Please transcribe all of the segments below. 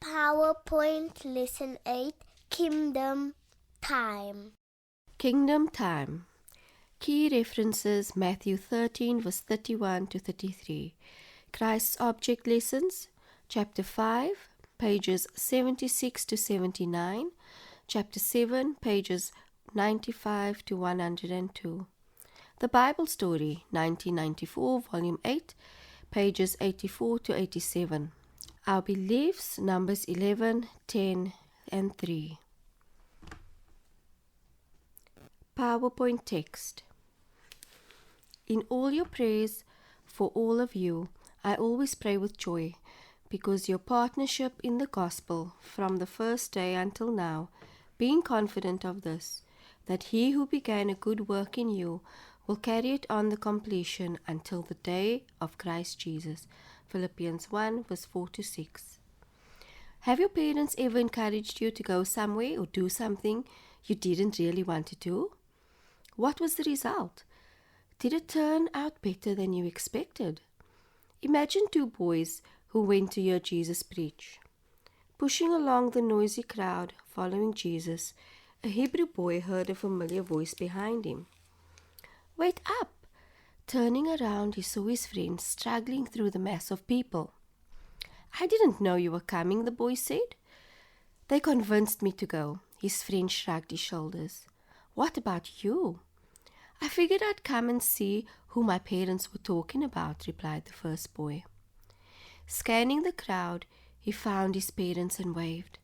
PowerPoint Lesson 8 Kingdom Time. Kingdom Time. Key references Matthew 13 verse 31 to 33. Christ's Object Lessons, Chapter 5, pages 76 to 79. Chapter 7, pages 95 to 102. The Bible Story, 1994, Volume 8, pages 84 to 87. Our Beliefs, Numbers 11, 10, and 3. PowerPoint text. In all your prayers for all of you, I always pray with joy, because your partnership in the gospel from the first day until now, being confident of this, that he who began a good work in you will carry it on the completion until the day of Christ Jesus. Philippians 1 verse 4 to 6. Have your parents ever encouraged you to go somewhere or do something you didn't really want to do? What was the result? Did it turn out better than you expected? Imagine two boys who went to hear Jesus preach. Pushing along the noisy crowd, following Jesus, a Hebrew boy heard a familiar voice behind him. "Wait up!" Turning around, he saw his friend struggling through the mass of people. "I didn't know you were coming," the boy said. "They convinced me to go." His friend shrugged his shoulders. "What about you?" "I figured I'd come and see who my parents were talking about," replied the first boy. Scanning the crowd, he found his parents and waved.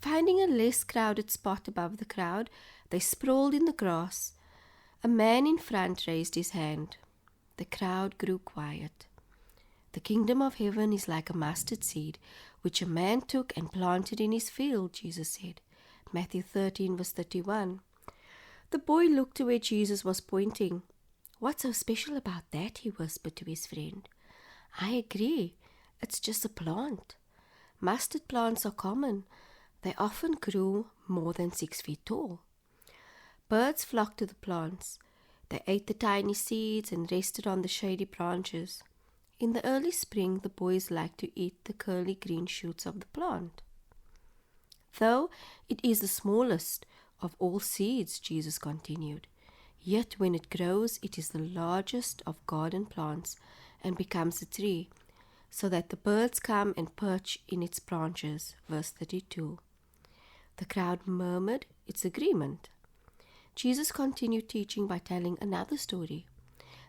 Finding a less crowded spot above the crowd, they sprawled in the grass. A man in front raised his hand. The crowd grew quiet. "The kingdom of heaven is like a mustard seed, which a man took and planted in his field," Jesus said. Matthew 13 verse 31. The boy looked to where Jesus was pointing. "What's so special about that?" he whispered to his friend. "I agree. It's just a plant. Mustard plants are common. They often grew more than 6 feet tall. Birds flocked to the plants. They ate the tiny seeds and rested on the shady branches. In the early spring, the boys liked to eat the curly green shoots of the plant. Though it is the smallest of all seeds," Jesus continued, "yet when it grows, it is the largest of garden plants and becomes a tree, so that the birds come and perch in its branches." Verse 32. The crowd murmured its agreement. Jesus continued teaching by telling another story.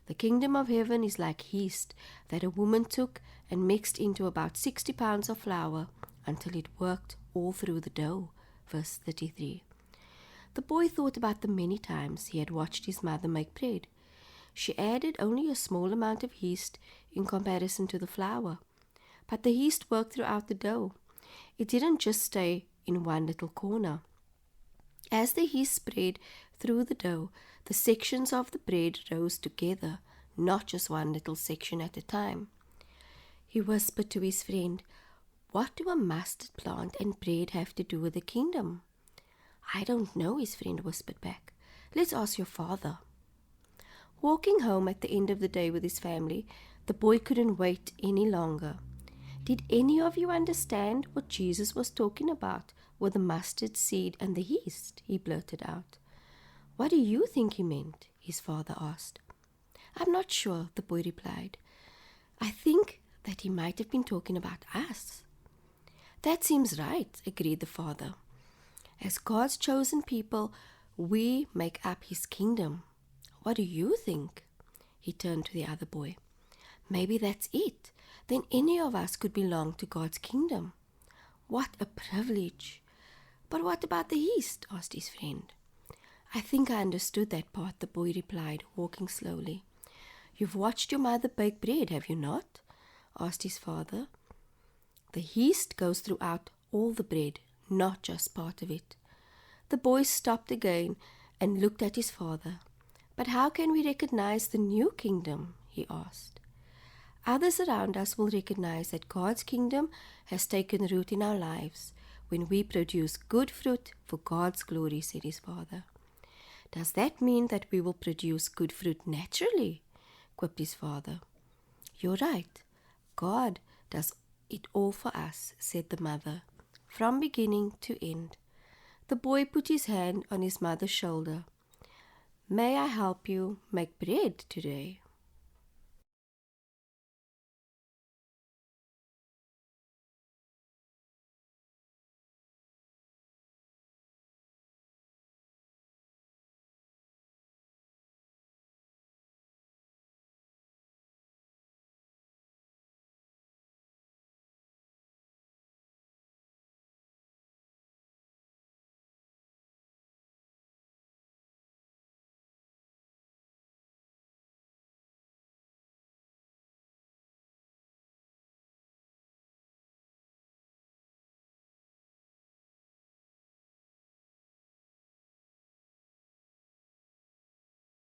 "The kingdom of heaven is like yeast that a woman took and mixed into about 60 pounds of flour until it worked all through the dough." Verse 33. The boy thought about the many times he had watched his mother make bread. She added only a small amount of yeast in comparison to the flour, but the yeast worked throughout the dough. It didn't just stay in one little corner. As the yeast spread through the dough, the sections of the bread rose together, not just one little section at a time. He whispered to his friend, "What do a mustard plant and bread have to do with the kingdom?" "I don't know," his friend whispered back. "Let's ask your father." Walking home at the end of the day with his family, the boy couldn't wait any longer. "Did any of you understand what Jesus was talking about with the mustard seed and the yeast?" he blurted out. "What do you think he meant?" his father asked. "I'm not sure," the boy replied. "I think that he might have been talking about us." "That seems right," agreed the father. "As God's chosen people, we make up his kingdom. What do you think?" He turned to the other boy. "Maybe that's it. Then any of us could belong to God's kingdom." "What a privilege." "But what about the yeast?" asked his friend. "I think I understood that part," the boy replied, walking slowly. "You've watched your mother bake bread, have you not?" asked his father. "The yeast goes throughout all the bread, not just part of it." The boy stopped again and looked at his father. "But how can we recognize the new kingdom?" he asked. "Others around us will recognize that God's kingdom has taken root in our lives when we produce good fruit for God's glory," said his father. "Does that mean that we will produce good fruit naturally?" quipped his father. "You're right. God does it all for us," said the mother. from beginning to end. The boy put his hand on his mother's shoulder. May I help you make bread today?